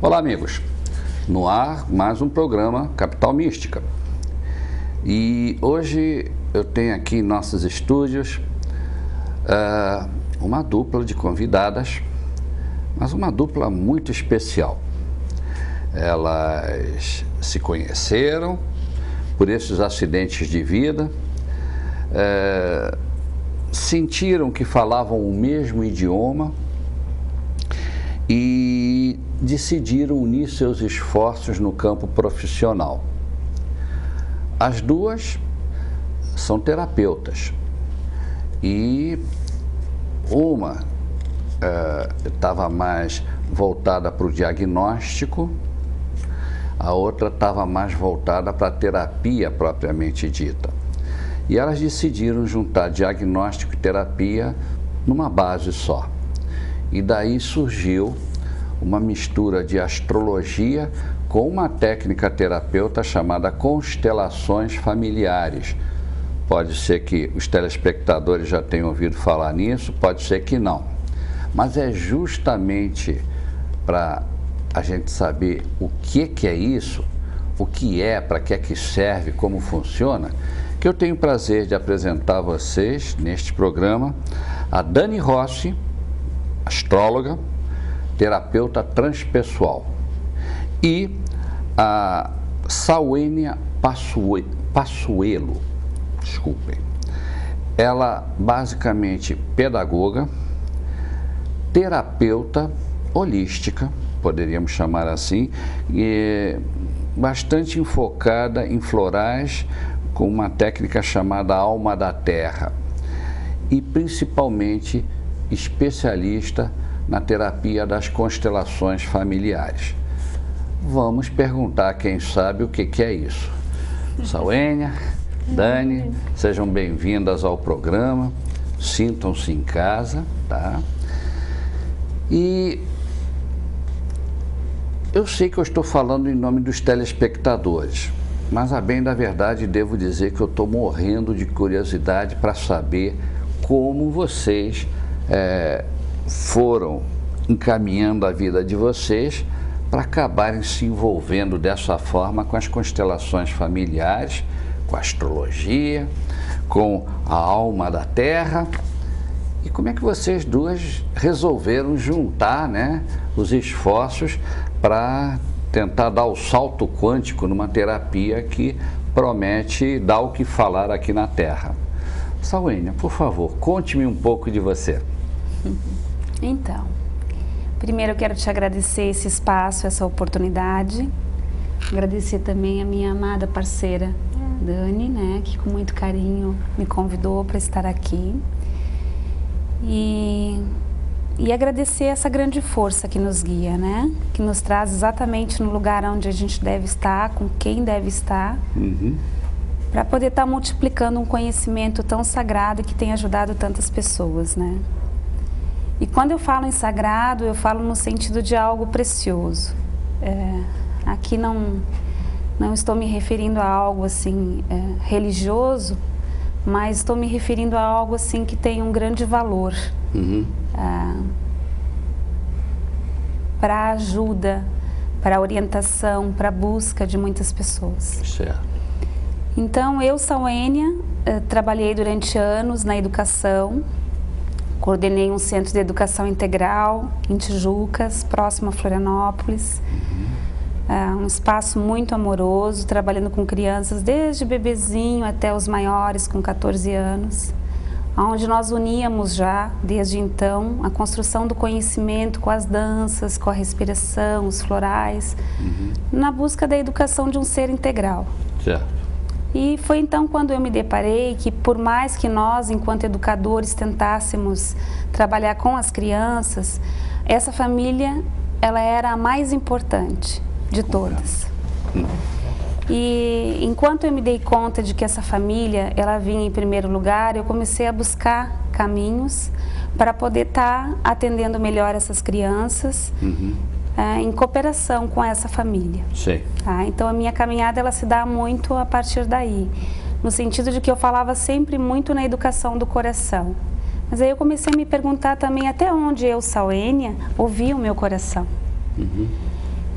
Olá, amigos. No ar, mais um programa Capital Mística. E hoje eu tenho aqui em nossos estúdios uma dupla de convidadas, mas uma dupla muito especial. Elas se conheceram por esses acidentes de vida, sentiram que falavam o mesmo idioma e decidiram unir seus esforços no campo profissional. As duas são terapeutas e uma estava mais voltada para o diagnóstico, a outra estava mais voltada para a terapia propriamente dita. E elas decidiram juntar diagnóstico e terapia numa base só. E daí surgiu uma mistura de astrologia com uma técnica terapeuta chamada constelações familiares. Pode ser que os telespectadores já tenham ouvido falar nisso, pode ser que não. Mas é justamente para a gente saber o que é isso, o que é, para que é que serve, como funciona, que eu tenho o prazer de apresentar a vocês, neste programa, a Dani Rossi, astróloga, terapeuta transpessoal, e a Sauênia Passuelo, desculpem. Ela basicamente pedagoga, terapeuta holística, poderíamos chamar assim, e bastante enfocada em florais, com uma técnica chamada alma da terra, e principalmente especialista na terapia das constelações familiares. Vamos perguntar, quem sabe, o que é isso. Sauênia, Dani, sejam bem-vindas ao programa, sintam-se em casa, tá? E eu sei que eu estou falando em nome dos telespectadores, mas a bem da verdade devo dizer que eu estou morrendo de curiosidade para saber como vocês foram encaminhando a vida de vocês para acabarem se envolvendo dessa forma com as constelações familiares, com a astrologia, com a alma da terra. E como é que vocês duas resolveram juntar, né, os esforços para tentar dar o salto quântico numa terapia que promete dar o que falar aqui na Terra? Sauênia, por favor, conte-me um pouco de você. Então, primeiro eu quero te agradecer esse espaço, essa oportunidade. Agradecer também a minha amada parceira, Dani, né, que com muito carinho me convidou para estar aqui. E agradecer essa grande força que nos guia, né? Que nos traz exatamente no lugar onde a gente deve estar, com quem deve estar, para poder estar multiplicando um conhecimento tão sagrado que tem ajudado tantas pessoas, né? E quando eu falo em sagrado, eu falo no sentido de algo precioso. Aqui não estou me referindo a algo assim religioso, mas estou me referindo a algo assim que tem um grande valor para ajuda, para orientação, para busca de muitas pessoas. Certo. Então, eu, Sauênia, trabalhei durante anos na educação, coordenei um centro de educação integral em Tijucas, próximo a Florianópolis. Um espaço muito amoroso, trabalhando com crianças desde bebezinho até os maiores com 14 anos, onde nós uníamos já, desde então, a construção do conhecimento com as danças, com a respiração, os florais, na busca da educação de um ser integral. Certo. E foi então quando eu me deparei que, por mais que nós, enquanto educadores, tentássemos trabalhar com as crianças, essa família, ela era a mais importante de todas. E enquanto eu me dei conta de que essa família, ela vinha em primeiro lugar, eu comecei a buscar caminhos para poder estar atendendo melhor essas crianças, em cooperação com essa família. Sim. Tá? Então a minha caminhada, ela se dá muito a partir daí, no sentido de que eu falava sempre muito na educação do coração. Mas aí eu comecei a me perguntar também até onde eu, Sauênia, ouvia o meu coração.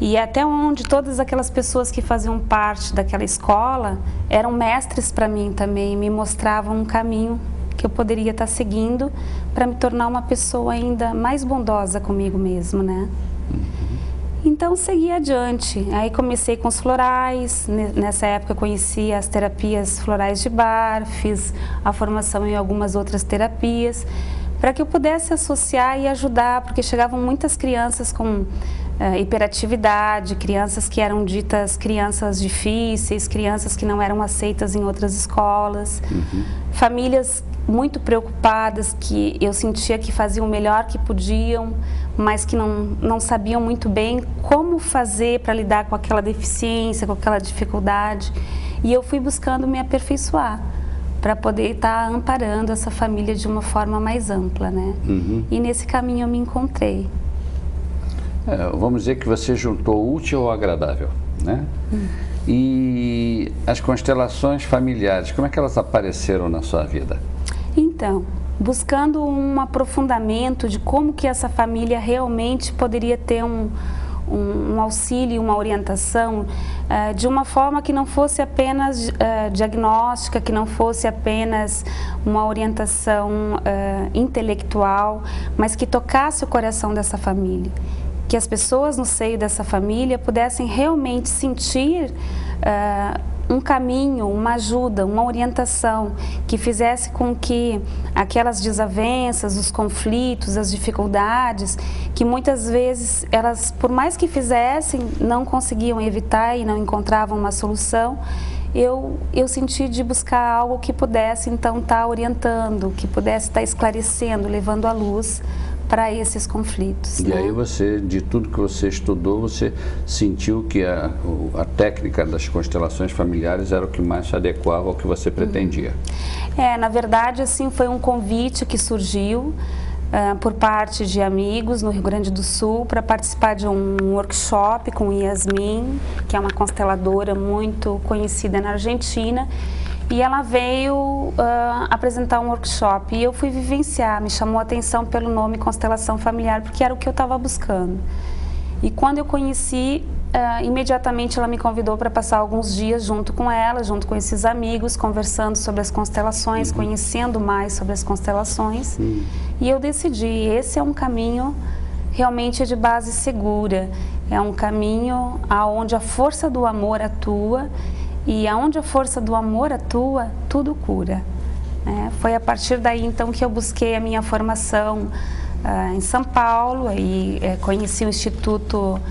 E até onde todas aquelas pessoas que faziam parte daquela escola eram mestres para mim também, me mostravam um caminho que eu poderia estar seguindo para me tornar uma pessoa ainda mais bondosa comigo mesmo, né? Então, segui adiante. Aí comecei com os florais, nessa época conheci as terapias florais de Bar, fiz a formação em algumas outras terapias, para que eu pudesse associar e ajudar, porque chegavam muitas crianças com hiperatividade, crianças que eram ditas crianças difíceis, crianças que não eram aceitas em outras escolas, famílias muito preocupadas, que eu sentia que faziam o melhor que podiam, mas que não sabiam muito bem como fazer para lidar com aquela deficiência, com aquela dificuldade. E eu fui buscando me aperfeiçoar para poder estar amparando essa família de uma forma mais ampla, né? E nesse caminho eu me encontrei. Vamos dizer que você juntou o útil ao agradável, né? E as constelações familiares, como é que elas apareceram na sua vida? Então, buscando um aprofundamento de como que essa família realmente poderia ter um auxílio, uma orientação, de uma forma que não fosse apenas diagnóstica, que não fosse apenas uma orientação intelectual, mas que tocasse o coração dessa família. Que as pessoas no seio dessa família pudessem realmente sentir um caminho, uma ajuda, uma orientação que fizesse com que aquelas desavenças, os conflitos, as dificuldades, que muitas vezes elas, por mais que fizessem, não conseguiam evitar e não encontravam uma solução, eu senti de buscar algo que pudesse então estar orientando, que pudesse estar esclarecendo, levando à luz para esses conflitos. E aí você, de tudo que você estudou, você sentiu que a técnica das constelações familiares era o que mais se adequava ao que você pretendia? Na verdade, assim, foi um convite que surgiu por parte de amigos no Rio Grande do Sul para participar de um workshop com Yasmin, que é uma consteladora muito conhecida na Argentina. E ela veio apresentar um workshop e eu fui vivenciar, me chamou a atenção pelo nome Constelação Familiar, porque era o que eu estava buscando. E quando eu conheci, imediatamente ela me convidou para passar alguns dias junto com ela, junto com esses amigos, conversando sobre as constelações, conhecendo mais sobre as constelações. E eu decidi, esse é um caminho realmente de base segura, é um caminho onde a força do amor atua. E aonde a força do amor atua, tudo cura. Foi a partir daí, então, que eu busquei a minha formação em São Paulo e conheci o Instituto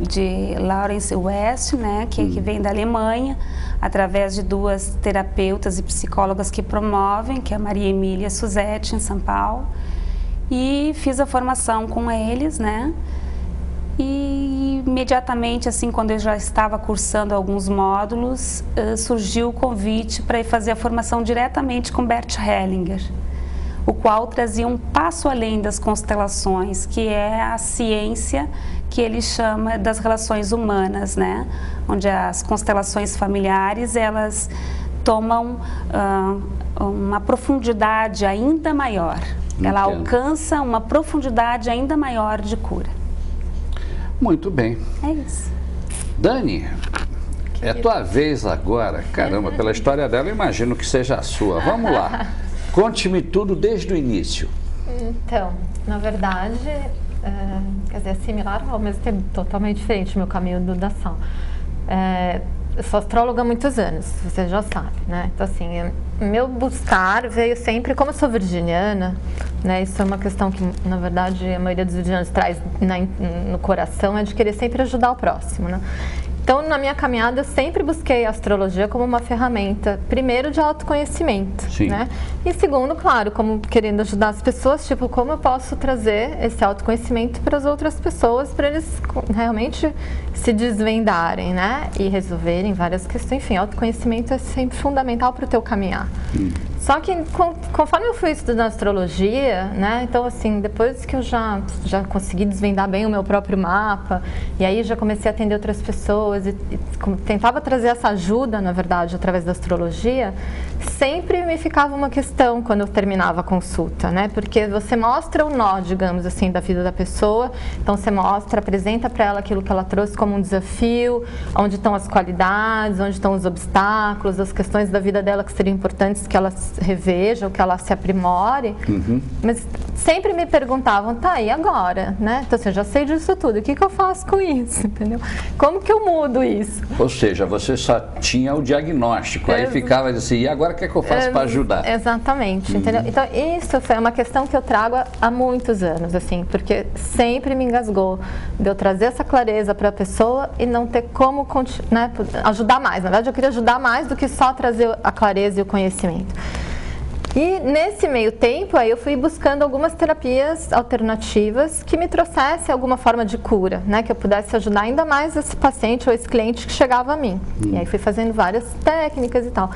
de Lawrence West, né, que vem da Alemanha, através de duas terapeutas e psicólogas que promovem, que é a Maria Emília Suzette, em São Paulo. E fiz a formação com eles, né? E imediatamente, assim, quando eu já estava cursando alguns módulos, surgiu o convite para ir fazer a formação diretamente com Bert Hellinger, o qual trazia um passo além das constelações, que é a ciência que ele chama das relações humanas, né? Onde as constelações familiares, elas tomam uma profundidade ainda maior. Ela alcança uma profundidade ainda maior de cura. Muito bem. É isso. Dani, é tua vez agora. Caramba, pela história dela, eu imagino que seja a sua. Vamos lá. Conte-me tudo desde o início. Então, na verdade, quer dizer, é similar, ao mesmo tempo totalmente diferente o meu caminho de ação. Eu sou astróloga há muitos anos, você já sabe, né? Então, assim, meu buscar veio sempre, como eu sou virginiana, né? Isso é uma questão que, na verdade, a maioria dos virginianos traz no coração, é de querer sempre ajudar o próximo, né? Então, na minha caminhada, eu sempre busquei a astrologia como uma ferramenta, primeiro, de autoconhecimento, né? E segundo, claro, como querendo ajudar as pessoas, tipo, como eu posso trazer esse autoconhecimento para as outras pessoas, para eles realmente se desvendarem, né? E resolverem várias questões. Enfim, autoconhecimento é sempre fundamental para o teu caminhar. Só que conforme eu fui estudando astrologia, né, então assim, depois que eu já consegui desvendar bem o meu próprio mapa, e aí já comecei a atender outras pessoas e tentava trazer essa ajuda, na verdade, através da astrologia, sempre me ficava uma questão quando eu terminava a consulta, né, porque você mostra o nó, digamos assim, da vida da pessoa, então você mostra, apresenta para ela aquilo que ela trouxe como um desafio, onde estão as qualidades, onde estão os obstáculos, as questões da vida dela que seriam importantes que ela reveja, ou que ela se aprimore, mas sempre me perguntavam, tá, e agora, né? Então assim, eu já sei disso tudo, o que eu faço com isso, entendeu? Como que eu mudo isso? Ou seja, você só tinha o diagnóstico, aí ficava assim, e agora o que é que eu faço para ajudar? Exatamente, entendeu? Então isso foi uma questão que eu trago há muitos anos, assim, porque sempre me engasgou de eu trazer essa clareza para a pessoa e não ter como, né, ajudar mais. Na verdade, eu queria ajudar mais do que só trazer a clareza e o conhecimento. E nesse meio tempo, aí eu fui buscando algumas terapias alternativas que me trouxessem alguma forma de cura, né? Que eu pudesse ajudar ainda mais esse paciente ou esse cliente que chegava a mim. E aí fui fazendo várias técnicas e tal.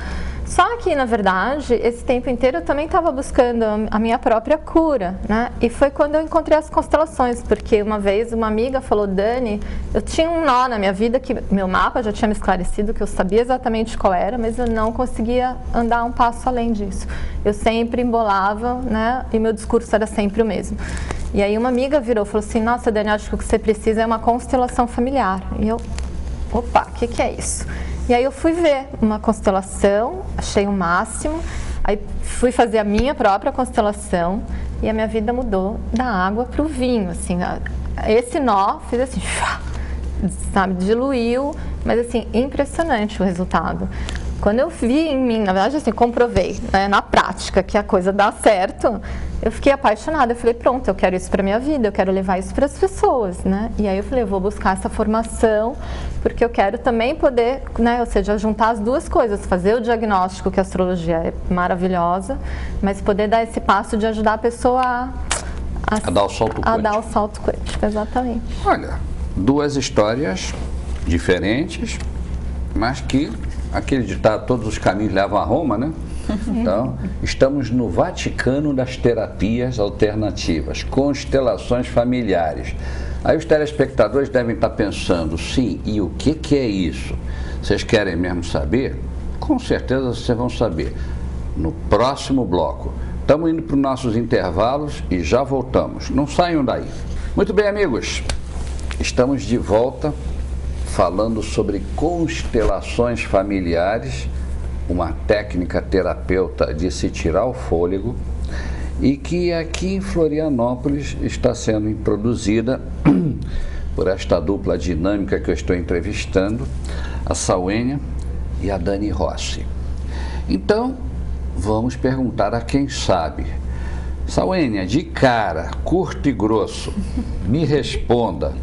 Só que, na verdade, esse tempo inteiro eu também estava buscando a minha própria cura, né? E foi quando eu encontrei as constelações, porque uma vez uma amiga falou, Dani, eu tinha um nó na minha vida que meu mapa já tinha me esclarecido, que eu sabia exatamente qual era, mas eu não conseguia andar um passo além disso. Eu sempre embolava, né? E meu discurso era sempre o mesmo. E aí uma amiga virou e falou assim, nossa, Dani, acho que o que você precisa é uma constelação familiar. E eu, opa, o que é isso? E aí eu fui ver uma constelação, achei o máximo, aí fui fazer a minha própria constelação e a minha vida mudou da água para o vinho, assim, esse nó fiz assim, sabe, diluiu, mas assim, impressionante o resultado. Quando eu vi em mim, na verdade, assim, comprovei, né, na prática que a coisa dá certo, eu fiquei apaixonada. Eu falei, pronto, eu quero isso para minha vida, eu quero levar isso para as pessoas, né? E aí eu falei, eu vou buscar essa formação, porque eu quero também poder, né, ou seja, juntar as duas coisas, fazer o diagnóstico, que a astrologia é maravilhosa, mas poder dar esse passo de ajudar a pessoa a dar o salto quântico. A dar o salto quântico, exatamente. Olha, duas histórias diferentes, mas que aquele ditado, todos os caminhos levam a Roma, né? Então, estamos no Vaticano das terapias alternativas, constelações familiares. Aí os telespectadores devem estar pensando, sim, e o que é isso? Vocês querem mesmo saber? Com certeza vocês vão saber. No próximo bloco. Estamos indo para os nossos intervalos e já voltamos. Não saiam daí. Muito bem, amigos. Estamos de volta falando sobre constelações familiares, uma técnica terapeuta de se tirar o fôlego e que aqui em Florianópolis está sendo introduzida por esta dupla dinâmica que eu estou entrevistando, a Sauênia e a Dani Rossi. Então, vamos perguntar a quem sabe. Sauênia, de cara, curto e grosso, me responda.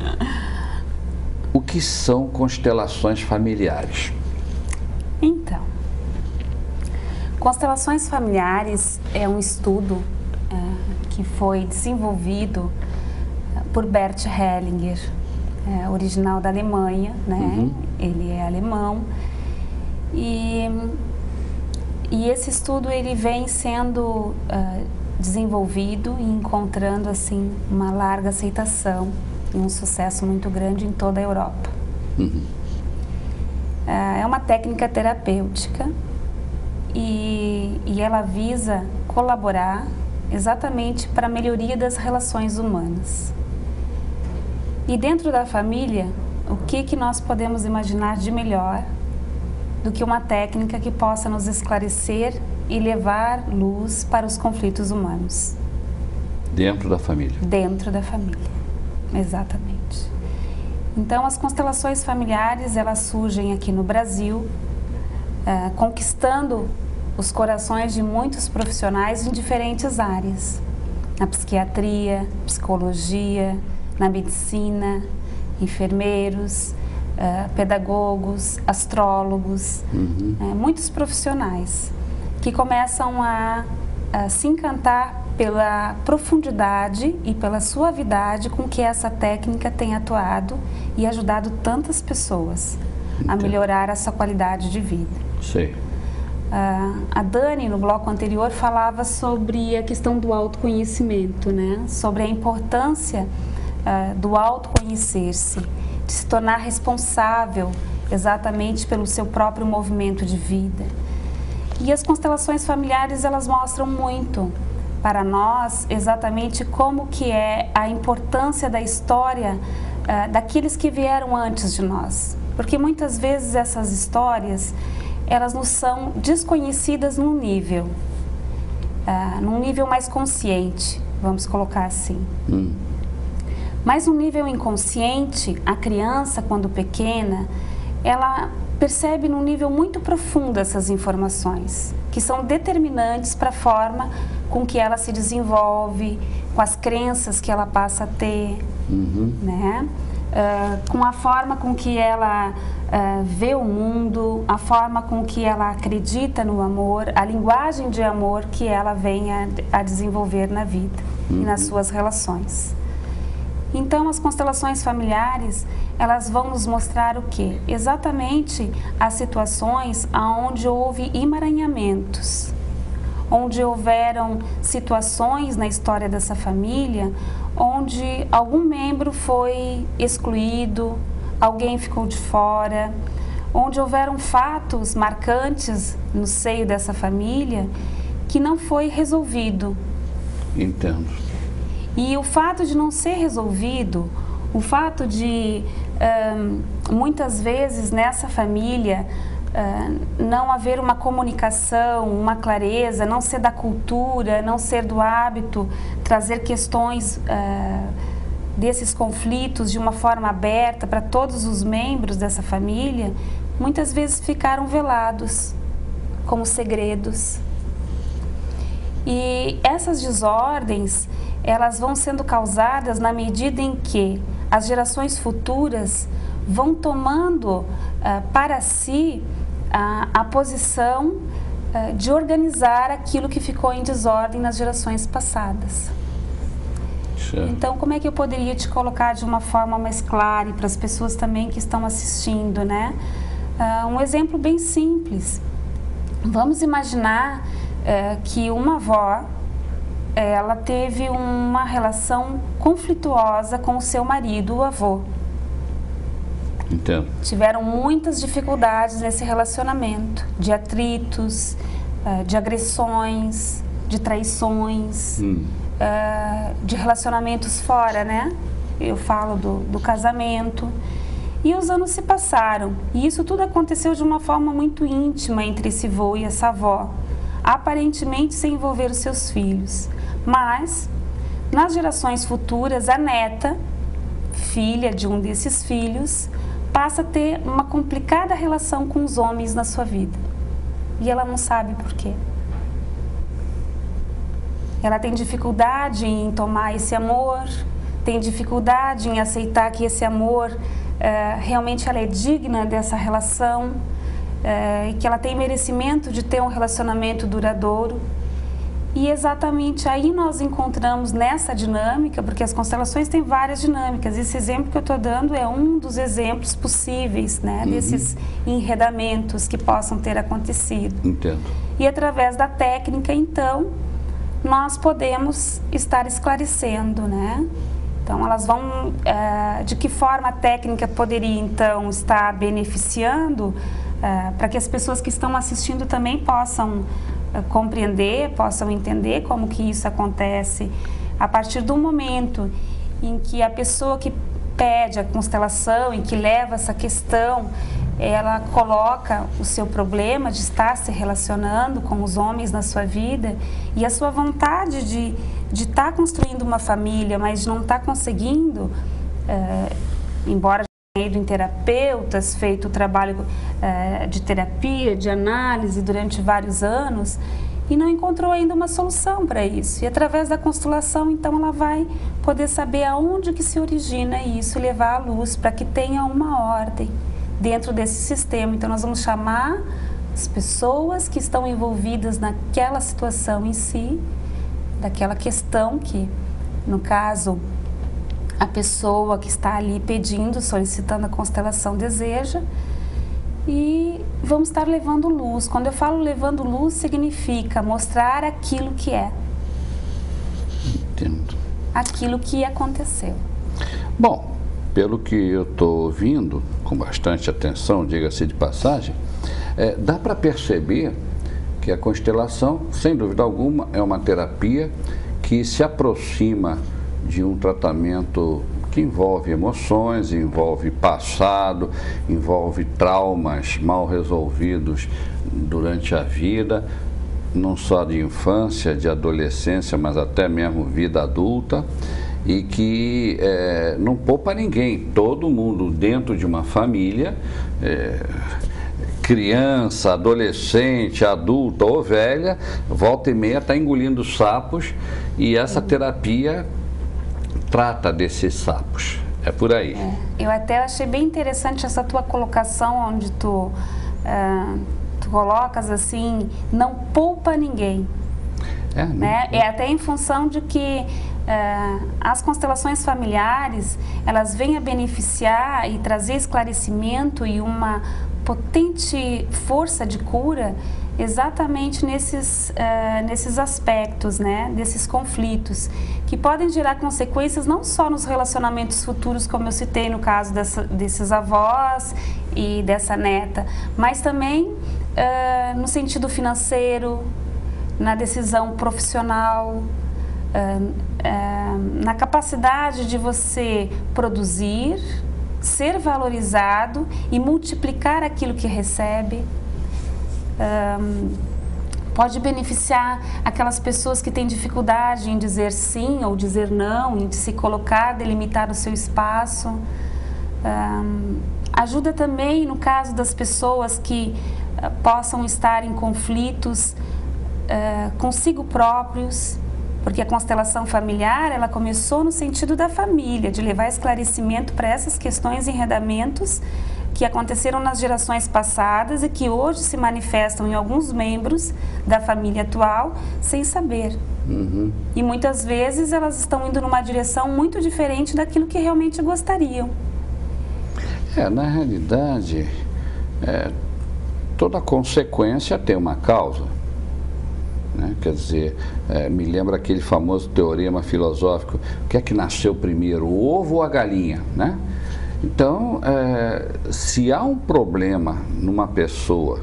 O que são constelações familiares? Então, constelações familiares é um estudo que foi desenvolvido por Bert Hellinger, original da Alemanha, né? Ele é alemão e esse estudo ele vem sendo desenvolvido e encontrando assim uma larga aceitação e um sucesso muito grande em toda a Europa. É uma técnica terapêutica e ela visa colaborar exatamente para a melhoria das relações humanas. E dentro da família, o que nós podemos imaginar de melhor do que uma técnica que possa nos esclarecer e levar luz para os conflitos humanos? Dentro da família. Dentro da família. Exatamente. Então, as constelações familiares, elas surgem aqui no Brasil, conquistando os corações de muitos profissionais em diferentes áreas. Na psiquiatria, psicologia, na medicina, enfermeiros, pedagogos, astrólogos, muitos profissionais que começam a se encantar pela profundidade e pela suavidade com que essa técnica tem atuado e ajudado tantas pessoas a melhorar a sua qualidade de vida. Sim. A Dani, no bloco anterior, falava sobre a questão do autoconhecimento, né? Sobre a importância do autoconhecer-se, de se tornar responsável exatamente pelo seu próprio movimento de vida. E as constelações familiares, elas mostram muito para nós exatamente como que é a importância da história daqueles que vieram antes de nós. Porque muitas vezes essas histórias, elas nos são desconhecidas num nível mais consciente, vamos colocar assim. Mas no nível inconsciente, a criança, quando pequena, ela percebe num nível muito profundo essas informações, que são determinantes para a forma com que ela se desenvolve, com as crenças que ela passa a ter, né? Com a forma com que ela vê o mundo, a forma com que ela acredita no amor, a linguagem de amor que ela vem a desenvolver na vida e nas suas relações. Então, as constelações familiares, elas vão nos mostrar o quê? Exatamente as situações onde houve emaranhamentos, onde houveram situações na história dessa família onde algum membro foi excluído, alguém ficou de fora, onde houveram fatos marcantes no seio dessa família que não foi resolvido. Entendo. E o fato de não ser resolvido, o fato de muitas vezes nessa família não haver uma comunicação, uma clareza, não ser da cultura, não ser do hábito, trazer questões desses conflitos de uma forma aberta para todos os membros dessa família, muitas vezes ficaram velados como segredos. E essas desordens, elas vão sendo causadas na medida em que as gerações futuras vão tomando para si a posição de organizar aquilo que ficou em desordem nas gerações passadas. Certo. Então, como é que eu poderia te colocar de uma forma mais clara e para as pessoas também que estão assistindo, né? Um exemplo bem simples. Vamos imaginar que uma avó, ela teve uma relação conflituosa com o seu marido, o avô. Entendo. Tiveram muitas dificuldades nesse relacionamento, de atritos, de agressões, de traições, de relacionamentos fora, né? Eu falo do casamento. E os anos se passaram, e isso tudo aconteceu de uma forma muito íntima entre esse avô e essa avó, aparentemente sem envolver os seus filhos. Mas, nas gerações futuras, a neta, filha de um desses filhos, passa a ter uma complicada relação com os homens na sua vida. E ela não sabe por quê. Ela tem dificuldade em tomar esse amor, tem dificuldade em aceitar que esse amor realmente ela é digna dessa relação, e que ela tem merecimento de ter um relacionamento duradouro. E exatamente aí nós encontramos nessa dinâmica, porque as constelações têm várias dinâmicas. Esse exemplo que eu estou dando é um dos exemplos possíveis, né, desses enredamentos que possam ter acontecido. Entendo. E através da técnica, então, nós podemos estar esclarecendo, né? Então, elas vão... de que forma a técnica poderia, então, estar beneficiando para que as pessoas que estão assistindo também possam compreender, possam entender como que isso acontece a partir do momento em que a pessoa que pede a constelação, em que leva essa questão, ela coloca o seu problema de estar se relacionando com os homens na sua vida e a sua vontade de estar construindo uma família, mas de não estar conseguindo, embora tenha ido em terapeutas, feito o trabalho de terapia, de análise durante vários anos e não encontrou ainda uma solução para isso. E através da constelação, então, ela vai poder saber aonde que se origina isso e levar à luz para que tenha uma ordem dentro desse sistema. Então, nós vamos chamar as pessoas que estão envolvidas naquela situação em si, daquela questão que, no caso, a pessoa que está ali pedindo, solicitando a constelação deseja, e vamos estar levando luz. Quando eu falo levando luz, significa mostrar aquilo que é. Entendo. Aquilo que aconteceu. Bom, pelo que eu estou ouvindo, com bastante atenção, diga-se de passagem, dá para perceber que a constelação, sem dúvida alguma, é uma terapia que se aproxima de um tratamento que envolve emoções, envolve passado, envolve traumas mal resolvidos durante a vida, não só de infância, de adolescência, mas até mesmo vida adulta, e que não poupa ninguém. Todo mundo dentro de uma família, criança, adolescente, adulta ou velha, volta e meia está engolindo sapos, e essa terapia trata desses sapos. É por aí. Eu até achei bem interessante essa tua colocação, onde tu colocas assim, não poupa ninguém. Né? É até em função de que as constelações familiares, elas vêm a beneficiar e trazer esclarecimento e uma potente força de cura exatamente nesses aspectos, né? Desses conflitos, que podem gerar consequências não só nos relacionamentos futuros, como eu citei no caso desses avós e dessa neta, mas também no sentido financeiro, na decisão profissional, na capacidade de você produzir, ser valorizado e multiplicar aquilo que recebe. Pode beneficiar aquelas pessoas que têm dificuldade em dizer sim ou dizer não, em se colocar, delimitar o seu espaço. Ajuda também no caso das pessoas que possam estar em conflitos consigo próprios, porque a constelação familiar, ela começou no sentido da família, de levar esclarecimento para essas questões e enredamentos que aconteceram nas gerações passadas e que hoje se manifestam em alguns membros da família atual sem saber. E muitas vezes elas estão indo numa direção muito diferente daquilo que realmente gostariam. Na realidade, toda consequência tem uma causa. Né? Quer dizer, me lembra aquele famoso teorema filosófico: o que é que nasceu primeiro, o ovo ou a galinha? Né? Então, se há um problema numa pessoa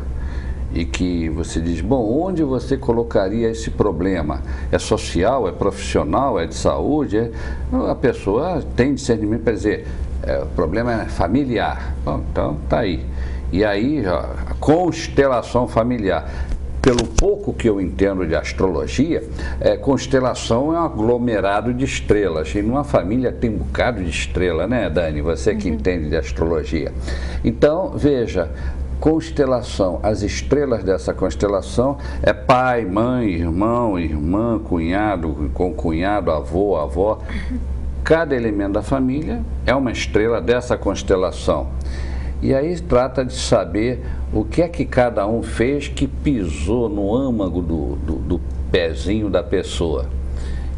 e que você diz, bom, onde você colocaria esse problema? É social, é profissional, é de saúde? A pessoa tem discernimento para dizer, o problema é familiar. Bom, então, tá aí. E aí, a constelação familiar. Pelo pouco que eu entendo de astrologia, constelação é um aglomerado de estrelas. E numa família tem um bocado de estrela, né, Dani? Você que entende de astrologia. Então, veja, constelação, as estrelas dessa constelação é pai, mãe, irmão, irmã, cunhado, concunhado, avô, avó. Cada elemento da família é uma estrela dessa constelação. E aí trata de saber o que é que cada um fez que pisou no âmago do pezinho da pessoa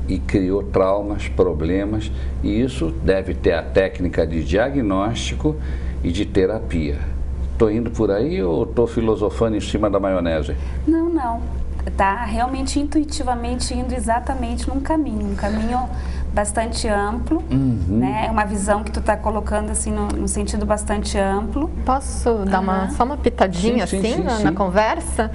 e criou traumas, problemas, e isso deve ter a técnica de diagnóstico e de terapia. Estou indo por aí ou estou filosofando em cima da maionese? Não, não. Está realmente intuitivamente indo exatamente num caminho, bastante amplo, né? É uma visão que tu está colocando assim no sentido bastante amplo. Posso dar só uma pitadinha sim, na conversa?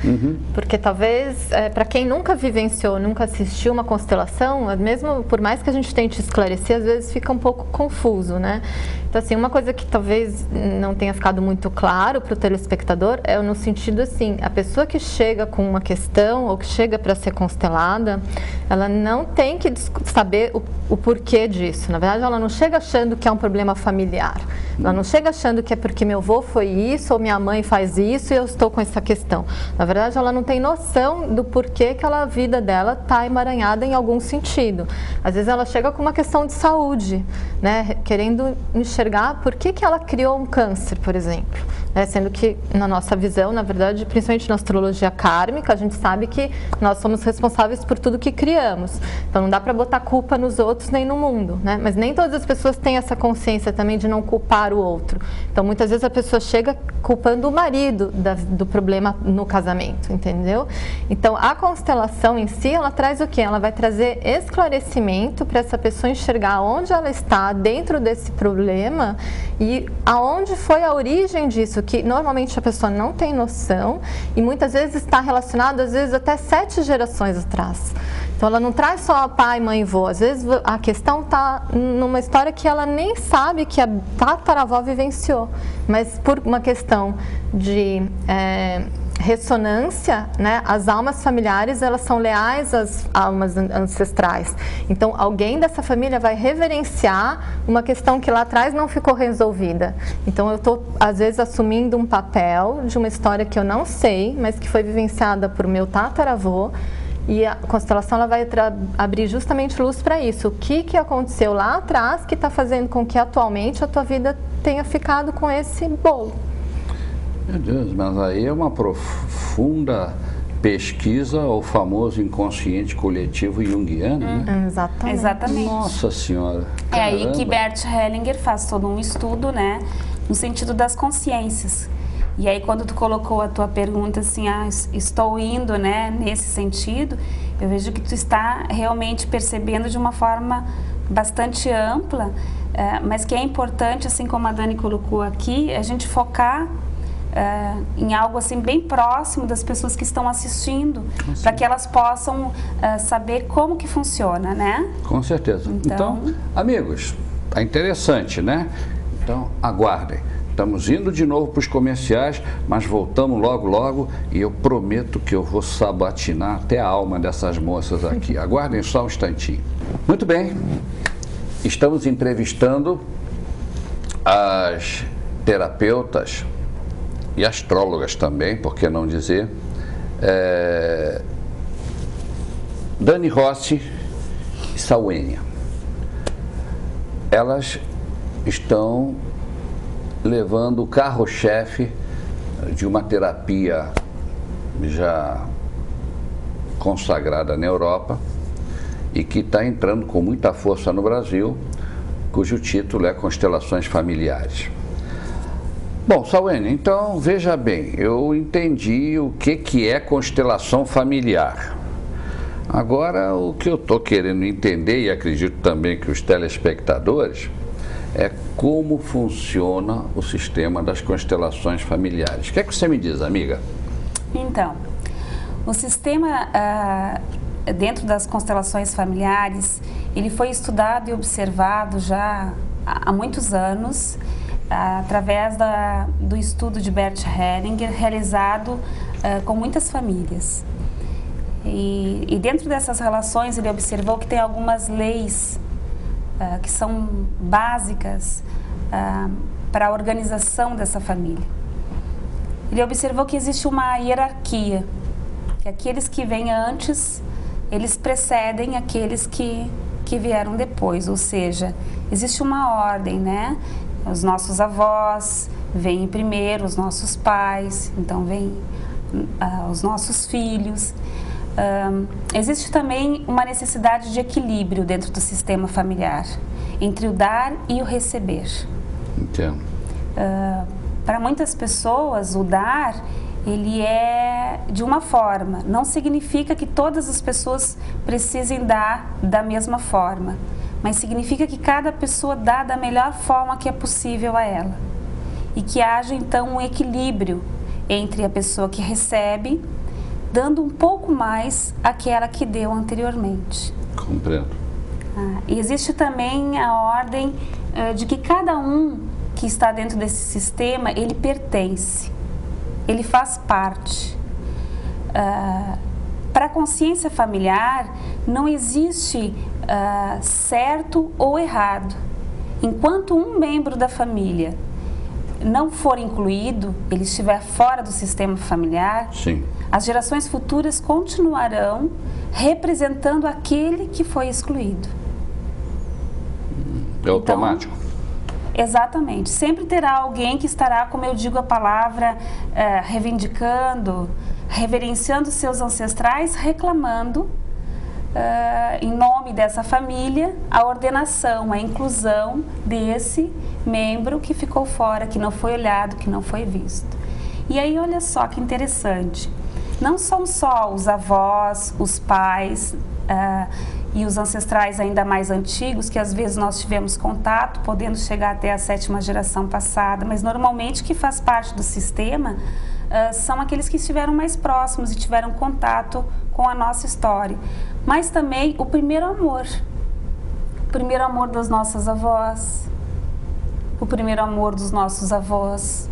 Porque talvez, para quem nunca vivenciou, nunca assistiu uma constelação, mesmo por mais que a gente tente esclarecer, às vezes fica um pouco confuso, né? Então, assim, uma coisa que talvez não tenha ficado muito claro para o telespectador é no sentido assim, a pessoa que chega com uma questão ou que chega para ser constelada, ela não tem que saber o porquê disso. Na verdade, ela não chega achando que é um problema familiar. Ela não chega achando que é porque meu avô foi isso ou minha mãe faz isso e eu estou com essa questão. Na verdade, ela não tem noção do porquê que a vida dela está emaranhada em algum sentido. Às vezes ela chega com uma questão de saúde, né? Querendo enxergar por que ela criou um câncer, por exemplo. Sendo que, na nossa visão, na verdade, principalmente na astrologia kármica, a gente sabe que nós somos responsáveis por tudo que criamos. Então, não dá para botar culpa nos outros nem no mundo, né? Mas nem todas as pessoas têm essa consciência também de não culpar o outro. Então, muitas vezes a pessoa chega culpando o marido do problema no casamento, entendeu? Então, a constelação em si, ela traz o quê? Ela vai trazer esclarecimento para essa pessoa enxergar onde ela está dentro desse problema e aonde foi a origem disso, que normalmente a pessoa não tem noção e muitas vezes está relacionado, às vezes até 7 gerações atrás. Então ela não traz só pai, mãe e vô, às vezes a questão está numa história que ela nem sabe que a tataravó vivenciou, mas por uma questão de ressonância, né, as almas familiares, elas são leais às almas ancestrais. Então, alguém dessa família vai reverenciar uma questão que lá atrás não ficou resolvida. Então, eu estou, às vezes, assumindo um papel de uma história que eu não sei, mas que foi vivenciada por meu tataravô, e a constelação ela vai abrir justamente luz para isso. O que aconteceu lá atrás que está fazendo com que atualmente a tua vida tenha ficado com esse bolo. Meu Deus, mas aí é uma profunda pesquisa ao famoso inconsciente coletivo junguiano, né? Exatamente. Nossa Senhora. É aí que Bert Hellinger faz todo um estudo, né, no sentido das consciências. E aí quando tu colocou a tua pergunta assim, estou indo, né, nesse sentido, eu vejo que tu está realmente percebendo de uma forma bastante ampla, mas que é importante, assim como a Dani colocou aqui, a gente focar em algo assim bem próximo das pessoas que estão assistindo, para que elas possam saber como que funciona, né? Com certeza. Então, amigos, é interessante, né? Então, aguardem. Estamos indo de novo para os comerciais, mas voltamos logo, logo, e eu prometo que eu vou sabatinar até a alma dessas moças aqui. Aguardem só um instantinho. Muito bem, estamos entrevistando as terapeutas e astrólogas também, por que não dizer, Dani Rossi e Sauênia. Elas estão levando o carro-chefe de uma terapia já consagrada na Europa e que está entrando com muita força no Brasil, cujo título é Constelações Familiares. Bom, Sauênia, então veja bem, eu entendi o que é constelação familiar. Agora, o que eu estou querendo entender, e acredito também que os telespectadores, é como funciona o sistema das constelações familiares. O que é que você me diz, amiga? Então, o sistema dentro das constelações familiares, ele foi estudado e observado já há muitos anos, através do estudo de Bert Hellinger, realizado com muitas famílias. E dentro dessas relações, ele observou que tem algumas leis que são básicas para a organização dessa família. Ele observou que existe uma hierarquia, que aqueles que vêm antes, eles precedem aqueles que vieram depois, ou seja, existe uma ordem, né? Os nossos avós vêm primeiro, os nossos pais, então vêm os nossos filhos. Existe também uma necessidade de equilíbrio dentro do sistema familiar, entre o dar e o receber. Entendo. Para muitas pessoas, o dar, ele é de uma forma. Não significa que todas as pessoas precisem dar da mesma forma, mas significa que cada pessoa dá da melhor forma que é possível a ela. E que haja, então, um equilíbrio entre a pessoa que recebe, dando um pouco mais àquela que deu anteriormente. Compreendo. E existe também a ordem de que cada um que está dentro desse sistema, ele pertence, ele faz parte. Para a consciência familiar, não existe certo ou errado. Enquanto um membro da família não for incluído, ele estiver fora do sistema familiar, sim, as gerações futuras continuarão representando aquele que foi excluído. É automático? Exatamente. Sempre terá alguém que estará, como eu digo a palavra, reivindicando, reverenciando seus ancestrais, reclamando, em nome dessa família, a ordenação, a inclusão desse membro que ficou fora, que não foi olhado, que não foi visto. E aí, olha só que interessante. Não são só os avós, os pais e os ancestrais ainda mais antigos, que às vezes nós tivemos contato, podendo chegar até a 7ª geração passada, mas normalmente que faz parte do sistema são aqueles que estiveram mais próximos e tiveram contato com a nossa história. Mas também o primeiro amor das nossas avós, o primeiro amor dos nossos avós.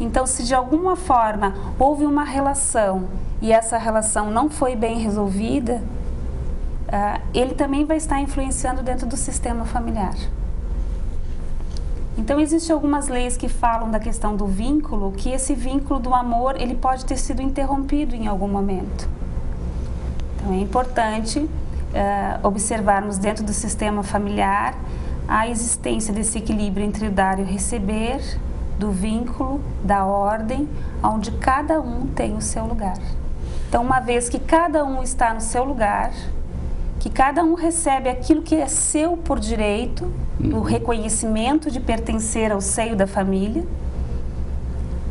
Então, se de alguma forma houve uma relação e essa relação não foi bem resolvida, ele também vai estar influenciando dentro do sistema familiar. Então, existem algumas leis que falam da questão do vínculo, que esse vínculo do amor, ele pode ter sido interrompido em algum momento. Então, é importante observarmos dentro do sistema familiar a existência desse equilíbrio entre o dar e o receber, do vínculo, da ordem, onde cada um tem o seu lugar. Então, uma vez que cada um está no seu lugar, que cada um recebe aquilo que é seu por direito, o reconhecimento de pertencer ao seio da família,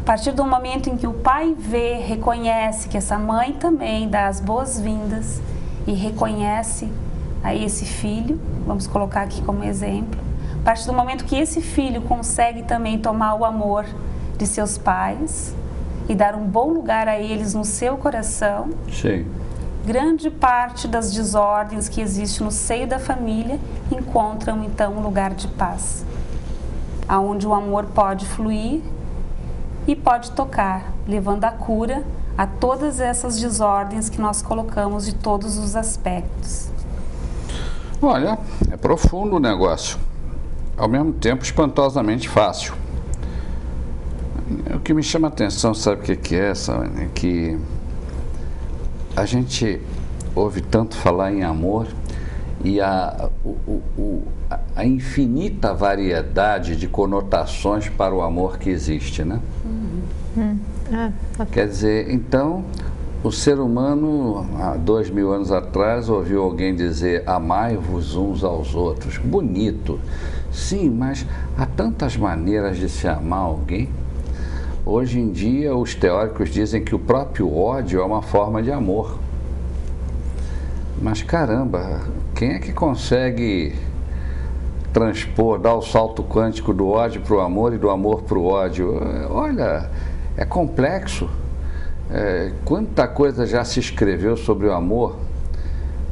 a partir do momento em que o pai vê, reconhece que essa mãe também dá as boas-vindas e reconhece a esse filho, vamos colocar aqui como exemplo, a partir do momento que esse filho consegue também tomar o amor de seus pais e dar um bom lugar a eles no seu coração, sim, grande parte das desordens que existem no seio da família encontram então um lugar de paz, aonde o amor pode fluir e pode tocar, levando a cura a todas essas desordens que nós colocamos de todos os aspectos. Olha, é profundo o negócio, ao mesmo tempo espantosamente fácil. O que me chama a atenção, sabe o que é, Sawane? É que a gente ouve tanto falar em amor e a infinita variedade de conotações para o amor que existe, né? Quer dizer, então, o ser humano, há 2000 anos atrás, ouviu alguém dizer: amai-vos uns aos outros. Bonito. Sim, mas há tantas maneiras de se amar alguém. Hoje em dia, os teóricos dizem que o próprio ódio é uma forma de amor. Mas, caramba, quem é que consegue transpor, dar o salto quântico do ódio para o amor e do amor para o ódio? Olha, é complexo. Quanta coisa já se escreveu sobre o amor,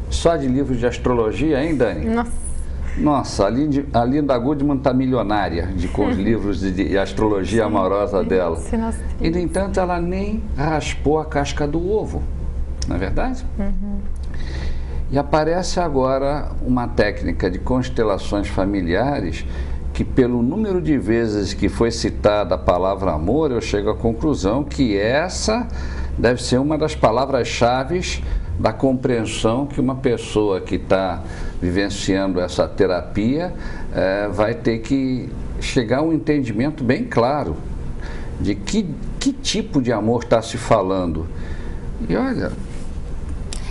só de livros de astrologia, hein, Dani? Nossa, a Linda Goodman está milionária com os livros de astrologia amorosa dela. E, no entanto, ela nem raspou a casca do ovo, não é verdade? E aparece agora uma técnica de constelações familiares que, pelo número de vezes que foi citada a palavra amor, eu chego à conclusão que essa deve ser uma das palavras-chave da compreensão que uma pessoa que está vivenciando essa terapia vai ter que chegar a um entendimento bem claro de que tipo de amor está se falando. E olha...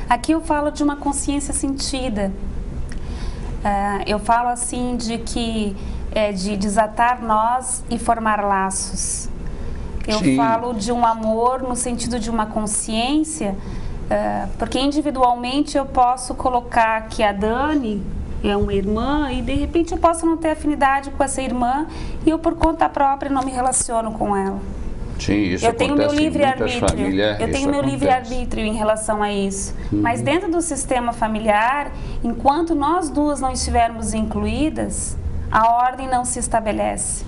Aqui eu falo de uma consciência sentida. Eu falo assim de que de desatar nós e formar laços. Eu Sim. falo de um amor no sentido de uma consciência, porque individualmente eu posso colocar que a Dani é uma irmã e de repente eu posso não ter afinidade com essa irmã e eu por conta própria não me relaciono com ela. Sim, isso eu tenho meu acontece em muitas livre-arbítrio. famílias. Eu tenho meu livre-arbítrio em relação a isso. Mas dentro do sistema familiar, enquanto nós duas não estivermos incluídas, a ordem não se estabelece.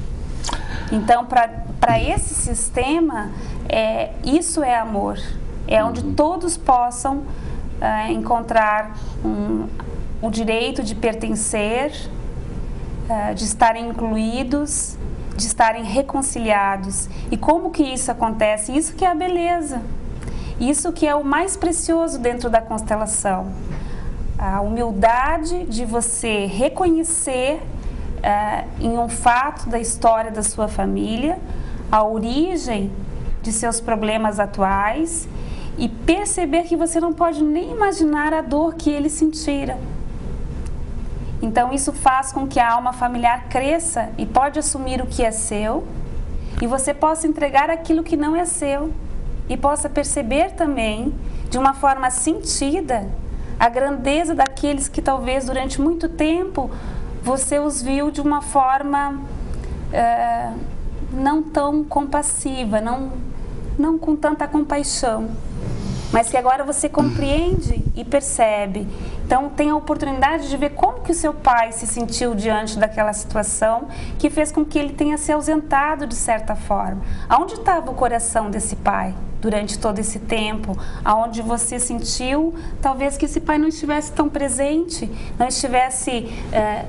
Então, para esse sistema, isso é amor. É onde todos possam encontrar o direito de pertencer, de estarem incluídos, de estarem reconciliados. E como que isso acontece? Isso que é a beleza. Isso que é o mais precioso dentro da constelação. A humildade de você reconhecer em um fato da história da sua família, a origem de seus problemas atuais e perceber que você não pode nem imaginar a dor que ele sentira. Então isso faz com que a alma familiar cresça e pode assumir o que é seu e você possa entregar aquilo que não é seu e possa perceber também, de uma forma sentida, a grandeza daqueles que talvez durante muito tempo você os viu de uma forma não tão compassiva, não com tanta compaixão, mas que agora você compreende e percebe. Então tem a oportunidade de ver como que o seu pai se sentiu diante daquela situação que fez com que ele tenha se ausentado de certa forma. Aonde estava o coração desse pai durante todo esse tempo? Aonde você sentiu talvez que esse pai não estivesse tão presente, não estivesse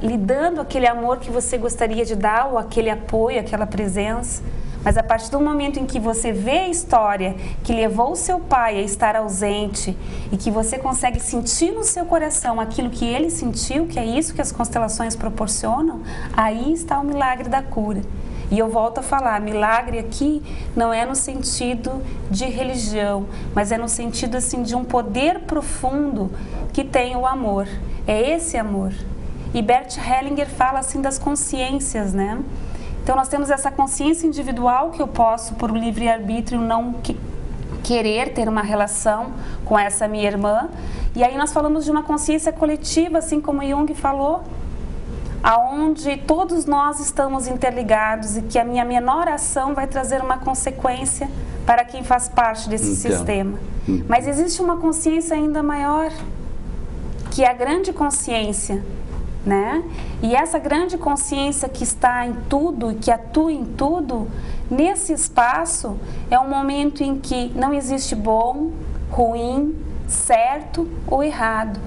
lhe dando aquele amor que você gostaria de dar, ou aquele apoio, aquela presença. Mas a partir do momento em que você vê a história que levou o seu pai a estar ausente e que você consegue sentir no seu coração aquilo que ele sentiu, que é isso que as constelações proporcionam, aí está o milagre da cura. E eu volto a falar, milagre aqui não é no sentido de religião, mas é no sentido assim de um poder profundo que tem o amor. É esse amor. E Bert Hellinger fala assim das consciências, né? Então nós temos essa consciência individual que eu posso, por livre-arbítrio, não querer ter uma relação com essa minha irmã. E aí nós falamos de uma consciência coletiva, assim como Jung falou, aonde todos nós estamos interligados e que a minha menor ação vai trazer uma consequência para quem faz parte desse sistema. Mas existe uma consciência ainda maior, que é a grande consciência, né? E essa grande consciência que está em tudo, que atua em tudo, nesse espaço é um momento em que não existe bom, ruim, certo ou errado.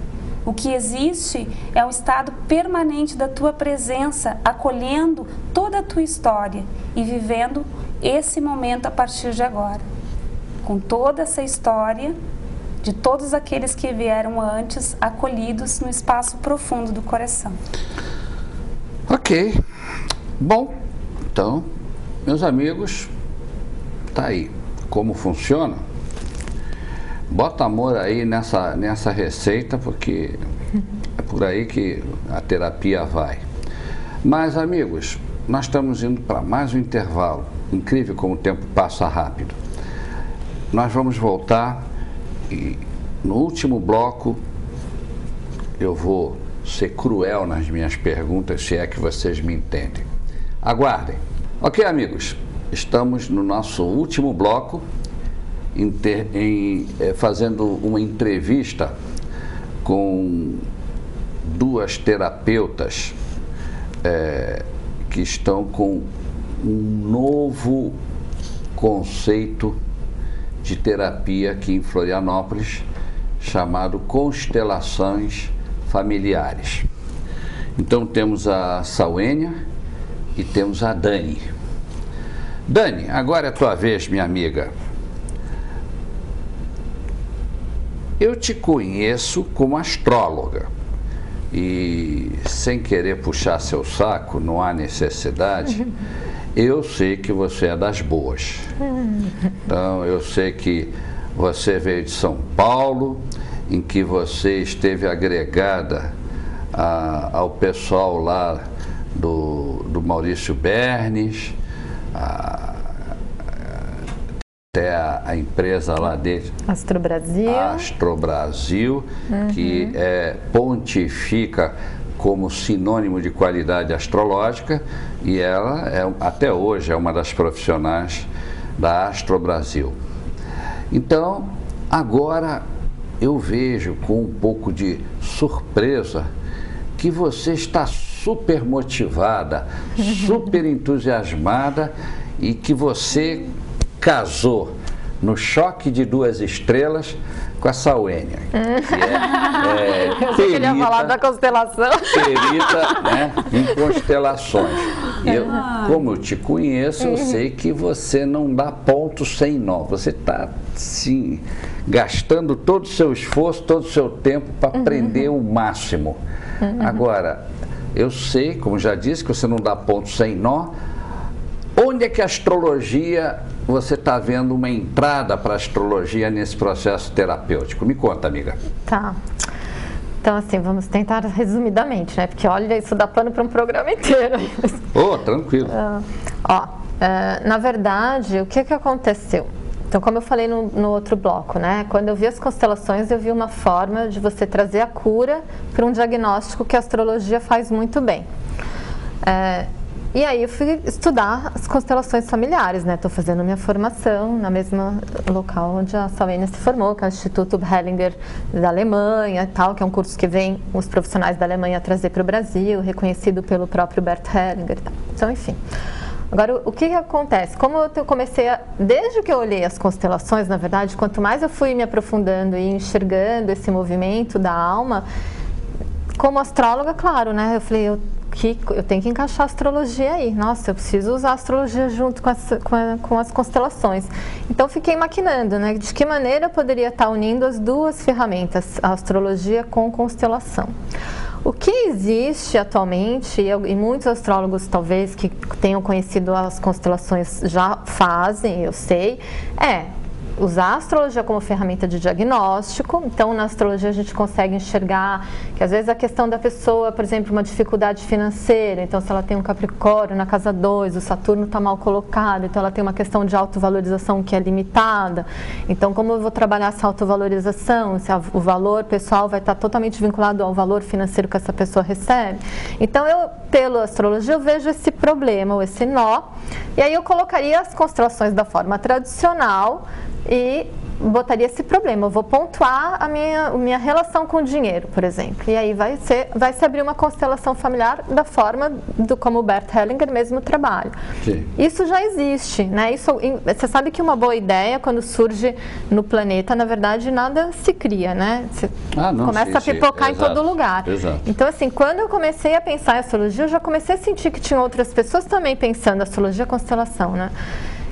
O que existe é um estado permanente da tua presença, acolhendo toda a tua história e vivendo esse momento a partir de agora. Com toda essa história de todos aqueles que vieram antes, acolhidos no espaço profundo do coração. Ok. Bom, então, meus amigos, tá aí. Como funciona? Bota amor aí nessa receita, porque é por aí que a terapia vai. Mas, amigos, nós estamos indo para mais um intervalo. Incrível como o tempo passa rápido. Nós vamos voltar e no último bloco eu vou ser cruel nas minhas perguntas, se é que vocês me entendem. Aguardem. Ok, amigos, estamos no nosso último bloco, fazendo uma entrevista com duas terapeutas que estão com um novo conceito de terapia aqui em Florianópolis, chamado Constelações Familiares. Então temos a Sauênia e temos a Dani. Dani, agora é a tua vez, minha amiga. Eu te conheço como astróloga e, sem querer puxar seu saco, não há necessidade, eu sei que você é das boas. Então, eu sei que você veio de São Paulo, em que você esteve agregada ao pessoal lá do Maurício Bernes, até a empresa lá dele, Astrobrasil, que pontifica como sinônimo de qualidade astrológica, e ela até hoje é uma das profissionais da Astrobrasil. Então, agora eu vejo com um pouco de surpresa que você está super motivada, super entusiasmada, e que você casou no choque de 2 estrelas com a Sauênia, que eu queria falar da constelação. Perita, né, em constelações. E como eu te conheço, eu sei que você não dá ponto sem nó. Você está, sim, gastando todo o seu esforço, todo o seu tempo para aprender o máximo. Agora, eu sei, como já disse, que você não dá ponto sem nó. Onde é que a astrologia, você está vendo uma entrada para a astrologia nesse processo terapêutico? Me conta, amiga. Tá. Então, assim, vamos tentar resumidamente, né? Porque, olha, isso dá pano para um programa inteiro. Tranquilo. Na verdade, o que aconteceu? Então, como eu falei no outro bloco, né? Quando eu vi as constelações, eu vi uma forma de você trazer a cura para um diagnóstico que a astrologia faz muito bem. E aí eu fui estudar as constelações familiares, né? Estou fazendo minha formação na mesma local onde a Salene se formou, que é o Instituto Hellinger da Alemanha, tal, que é um curso que vem os profissionais da Alemanha trazer para o Brasil, reconhecido pelo próprio Bert Hellinger e tal. Então, enfim. Agora, o que acontece? Como eu comecei desde que eu olhei as constelações, na verdade, quanto mais eu fui me aprofundando e enxergando esse movimento da alma, como astróloga, claro, né? Eu falei, eu tenho que encaixar a astrologia aí. Nossa, eu preciso usar a astrologia junto com as constelações. Então, fiquei maquinando, né? De que maneira eu poderia estar unindo as duas ferramentas, a astrologia com constelação. O que existe atualmente, e muitos astrólogos talvez que tenham conhecido as constelações já fazem, eu sei, usar a astrologia como ferramenta de diagnóstico. Então, na astrologia a gente consegue enxergar que às vezes a questão da pessoa, por exemplo, uma dificuldade financeira, então se ela tem um Capricórnio na casa 2, o Saturno está mal colocado, então ela tem uma questão de autovalorização que é limitada. Então, como eu vou trabalhar essa autovalorização, se o valor pessoal vai estar totalmente vinculado ao valor financeiro que essa pessoa recebe. Então, pela astrologia, eu vejo esse problema, ou esse nó, e aí eu colocaria as constelações da forma tradicional, e botaria esse problema. Eu vou pontuar a minha relação com o dinheiro, por exemplo. E aí vai se abrir uma constelação familiar da forma como o Bert Hellinger mesmo trabalha. Sim. Isso já existe, né? Você sabe que uma boa ideia, quando surge no planeta, na verdade, nada se cria, né? Você começa a pipocar em todo lugar. Exato. Então, assim, quando eu comecei a pensar em astrologia, eu já comecei a sentir que tinha outras pessoas também pensando em astrologia e constelação, né?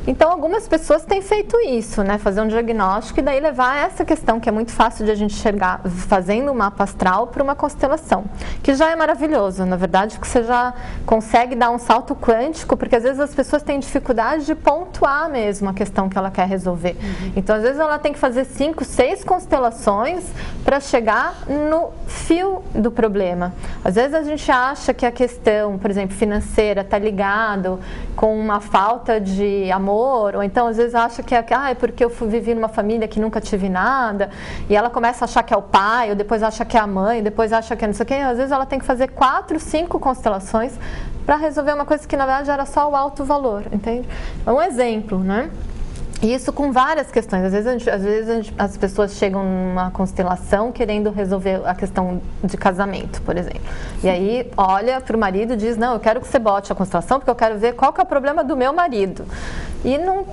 Então, algumas pessoas têm feito isso, né? Fazer um diagnóstico e daí levar essa questão que é muito fácil de a gente enxergar fazendo um mapa astral para uma constelação, que já é maravilhoso, na verdade, que você já consegue dar um salto quântico, porque às vezes as pessoas têm dificuldade de pontuar mesmo a questão que ela quer resolver. Então, às vezes ela tem que fazer 5, 6 constelações para chegar no fio do problema. Às vezes a gente acha que a questão, por exemplo, financeira está ligado com uma falta de amor, ou então às vezes acha que é porque eu vivi numa família que nunca tive nada, e ela começa a achar que é o pai, ou depois acha que é a mãe, depois acha que é não sei o quê. Às vezes ela tem que fazer 4, 5 constelações para resolver uma coisa que na verdade era só o alto valor, entende? É um exemplo, né? E isso com várias questões. Às vezes as pessoas chegam numa constelação querendo resolver a questão de casamento, por exemplo. E aí olha para o marido e diz, não, eu quero que você bote a constelação porque eu quero ver qual que é o problema do meu marido. E não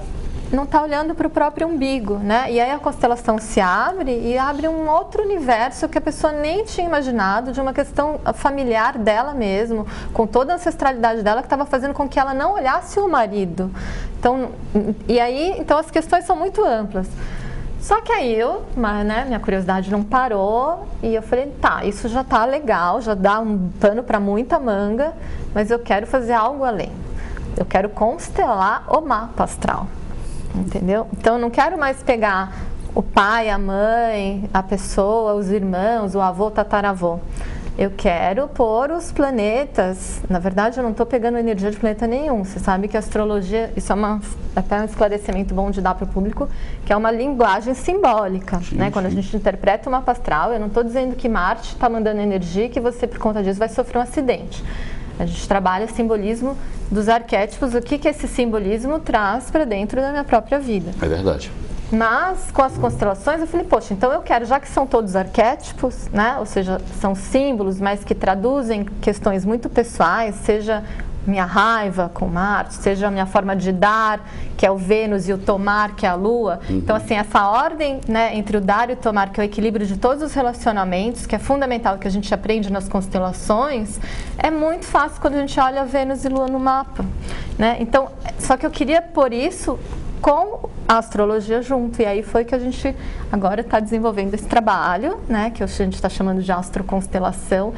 está olhando para o próprio umbigo, né? E aí a constelação se abre e abre um outro universo que a pessoa nem tinha imaginado, de uma questão familiar dela mesmo, com toda a ancestralidade dela, que estava fazendo com que ela não olhasse o marido. Então as questões são muito amplas. Só que aí minha curiosidade não parou e eu falei, tá, isso já tá legal, já dá um pano para muita manga, mas eu quero fazer algo além. Eu quero constelar o mapa astral. Entendeu? Então, eu não quero mais pegar o pai, a mãe, a pessoa, os irmãos, o avô, o tataravô. Eu quero pôr os planetas. Na verdade, eu não estou pegando energia de planeta nenhum. Você sabe que a astrologia, isso é até um esclarecimento bom de dar para o público, que é uma linguagem simbólica. Sim, né? Quando a gente interpreta o mapa astral, eu não estou dizendo que Marte está mandando energia e que você, por conta disso, vai sofrer um acidente. A gente trabalha o simbolismo dos arquétipos, o que esse simbolismo traz para dentro da minha própria vida. É verdade. Mas, com as constelações, eu falei, poxa, então eu quero, já que são todos arquétipos, né? Ou seja, são símbolos, mas que traduzem questões muito pessoais, seja minha raiva com Marte, seja a minha forma de dar, que é o Vênus, e o tomar, que é a Lua. Então, assim, essa ordem, né, entre o dar e o tomar, que é o equilíbrio de todos os relacionamentos, que é fundamental, que a gente aprende nas constelações, é muito fácil quando a gente olha Vênus e Lua no mapa, né? Então, só que eu queria pôr isso com a astrologia junto, e aí foi que a gente agora está desenvolvendo esse trabalho, né, que a gente está chamando de astroconstelação,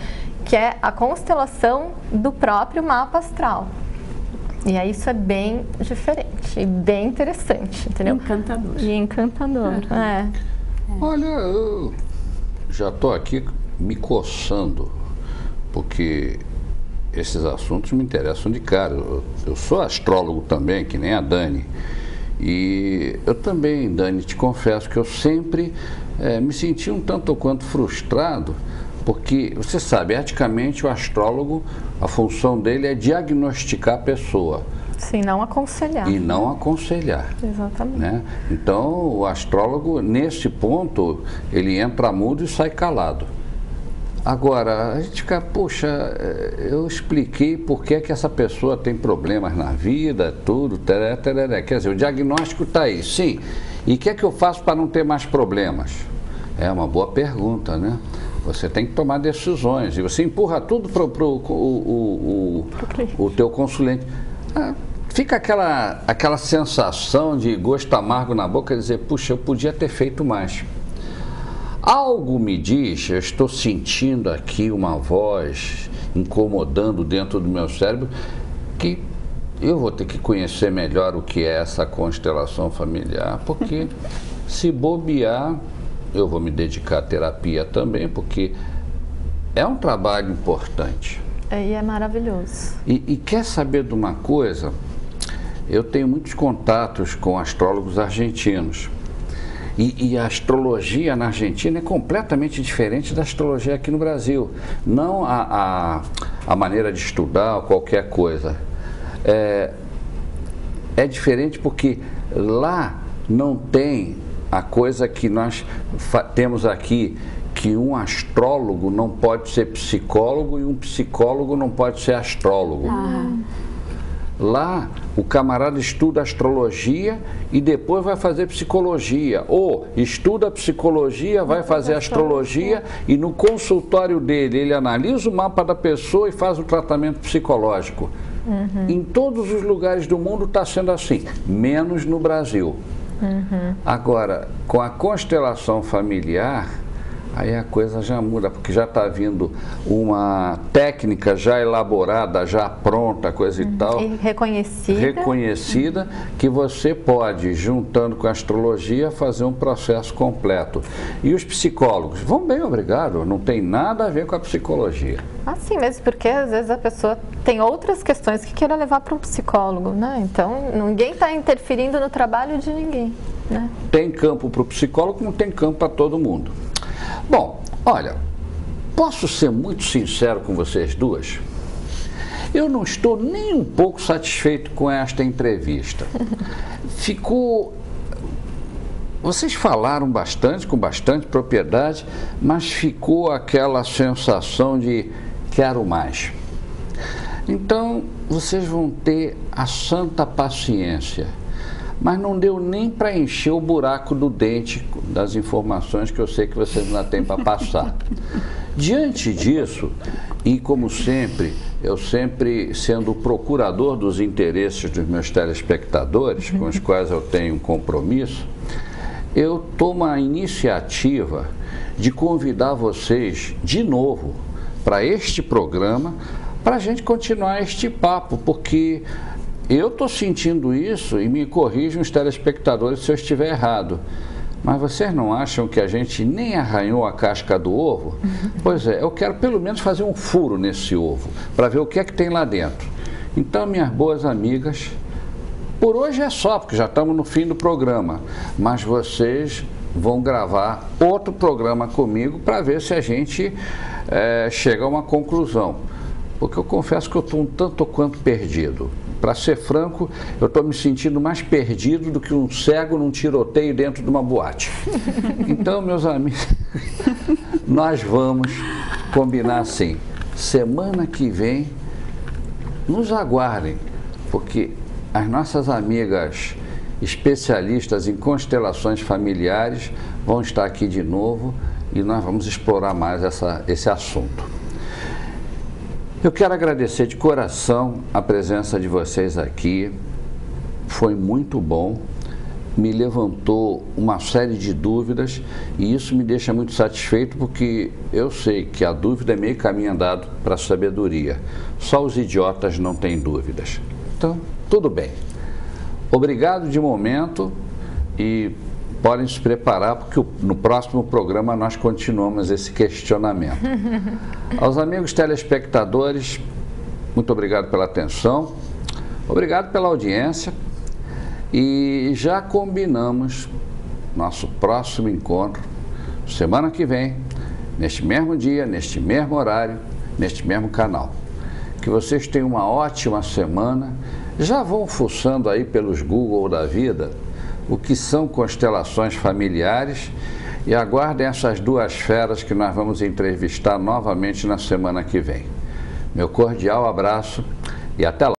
que é a constelação do próprio mapa astral. E aí isso é bem diferente e bem interessante, entendeu? Encantador. E encantador, Olha, eu já estou aqui me coçando, porque esses assuntos me interessam de cara. Eu sou astrólogo também, que nem a Dani. E eu também, Dani, te confesso que eu sempre me senti um tanto ou quanto frustrado, porque, você sabe, eticamente o astrólogo, a função dele é diagnosticar a pessoa. Sim, não aconselhar. E não aconselhar. Exatamente. Né? Então, o astrólogo, nesse ponto, ele entra mudo e sai calado. Agora, a gente fica, poxa, eu expliquei por que essa pessoa tem problemas na vida, tudo, tereré. Quer dizer, o diagnóstico está aí, sim. E o que é que eu faço para não ter mais problemas? É uma boa pergunta, né? Você tem que tomar decisões e você empurra tudo para o teu consulente. Fica aquela sensação de gosto amargo na boca, dizer, puxa, eu podia ter feito mais. Algo me diz, eu estou sentindo aqui uma voz incomodando dentro do meu cérebro, que eu vou ter que conhecer melhor o que é essa constelação familiar, porque se bobear, eu vou me dedicar à terapia também, porque é um trabalho importante. E é maravilhoso. E quer saber de uma coisa? Eu tenho muitos contatos com astrólogos argentinos. E a astrologia na Argentina é completamente diferente da astrologia aqui no Brasil. Não a maneira de estudar ou qualquer coisa. É diferente porque lá não tem a coisa que nós temos aqui, que um astrólogo não pode ser psicólogo e um psicólogo não pode ser astrólogo. Lá, o camarada estuda astrologia e depois vai fazer psicologia. Ou estuda psicologia, vai fazer astrologia e no consultório dele ele analisa o mapa da pessoa e faz o tratamento psicológico. Em todos os lugares do mundo está sendo assim, menos no Brasil. Agora, com a constelação familiar, aí a coisa já muda, porque já está vindo uma técnica já elaborada, já pronta, coisa e tal. E reconhecida. Reconhecida, que você pode, juntando com a astrologia, fazer um processo completo. E os psicólogos, vão bem, obrigado, não tem nada a ver com a psicologia. Sim, mesmo porque às vezes a pessoa tem outras questões que queira levar para um psicólogo, né? Então, ninguém está interferindo no trabalho de ninguém, né? Tem campo para o psicólogo, não tem campo para todo mundo. Bom, olha, posso ser muito sincero com vocês duas? Eu não estou nem um pouco satisfeito com esta entrevista. Vocês falaram bastante, com bastante propriedade, mas ficou aquela sensação de quero mais. Então, vocês vão ter a santa paciência. Mas não deu nem para encher o buraco do dente das informações que eu sei que vocês ainda têm para passar. Diante disso, e como sempre, eu sempre sendo o procurador dos interesses dos meus telespectadores, com os quais eu tenho um compromisso, eu tomo a iniciativa de convidar vocês de novo para este programa, para a gente continuar este papo, porque eu estou sentindo isso e me corrijam os telespectadores se eu estiver errado. Mas vocês não acham que a gente nem arranhou a casca do ovo? Pois é, eu quero pelo menos fazer um furo nesse ovo, para ver o que é que tem lá dentro. Então, minhas boas amigas, por hoje é só, porque já estamos no fim do programa. Mas vocês vão gravar outro programa comigo para ver se a gente chega a uma conclusão. Porque eu confesso que eu estou um tanto quanto perdido. Para ser franco, eu estou me sentindo mais perdido do que um cego num tiroteio dentro de uma boate. Então, meus amigos, nós vamos combinar assim. Semana que vem, nos aguardem, porque as nossas amigas especialistas em constelações familiares vão estar aqui de novo e nós vamos explorar mais esse assunto. Eu quero agradecer de coração a presença de vocês aqui, foi muito bom. me levantou uma série de dúvidas e isso me deixa muito satisfeito porque eu sei que a dúvida é meio caminho andado para a sabedoria. Só os idiotas não têm dúvidas. Então, tudo bem. Obrigado de momento e podem se preparar porque no próximo programa nós continuamos esse questionamento. Aos amigos telespectadores, muito obrigado pela atenção, obrigado pela audiência. E já combinamos nosso próximo encontro, semana que vem, neste mesmo dia, neste mesmo horário, neste mesmo canal. Que vocês tenham uma ótima semana. Já vão fuçando aí pelos Google da vida o que são constelações familiares e aguardem essas duas feras que nós vamos entrevistar novamente na semana que vem. Meu cordial abraço e até lá.